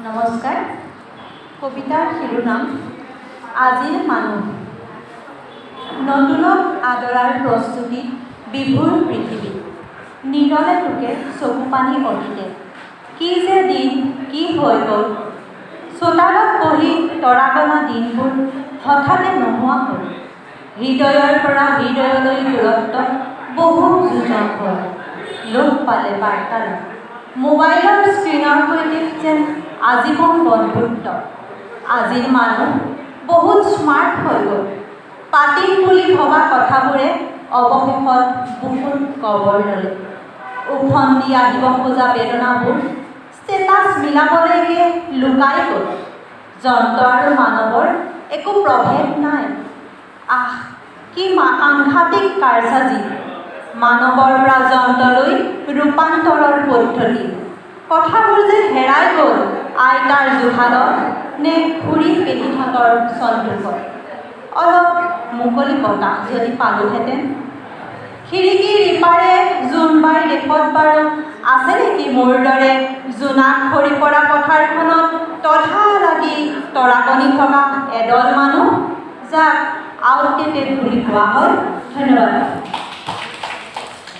নমস্কাৰ। কবিতাৰ শিৰোনাম আজিৰ মানুহ। নতুনক আদৰাৰ প্ৰস্তুতিত বিভুৰ পৃথিৱী। নীৰলে তোকে চকু পানী অহিলে। কি যে দিন কি হৈ গ'ল। চোতালত বহি তৰাগনা দিনবোৰ হঠাতে নোহোৱা হ'ল। হৃদয়ৰ পৰা হৃদয়লৈ দূৰত্ব বহু যোজন হ'ল। লোপ পালে বাৰ্তালাপ। মোবাইলৰ স্ক্ৰীণৰ সৈতে যেন আজীৱন বন্ধুত্ব। আজিৰ মানুহ বহুত স্মাৰ্ট হৈ গ'ল। পাতিম বুলি ভবা কথাবোৰে অৱশেষত বুকুত কবৰ ল'লে। উফন্দি আহিব খোজা বেদনাবোৰ ষ্টেটাছ মিলাবলৈকে লুকাই গ'ল। যন্ত্ৰ আৰু মানৱৰ একো প্ৰভেদ নাই। আহ, কি সাংঘাতিক কাৰসাজি। মানৱৰ পৰা যন্ত্ৰলৈ ৰূপান্তৰৰ পদ্ধতি। কথাবোৰ যে হেৰাই গ'ল আইতাৰ জুহালত নে খুৰী পেহীহঁতৰ চন্দুকত। অলপ মুকলি বতাহ যদি পালোহেঁতেন। খিৰিকীৰ ইপাৰে জোনবাই দেশত বাৰু আছে নেকি মোৰ দৰে জোনাক সৰি পৰা পথাৰখনত তধা লাগি তৰাকনি থকা এদল মানুহ, যাক আউটডেটেড বুলি কোৱা হয়। ধন্যবাদ।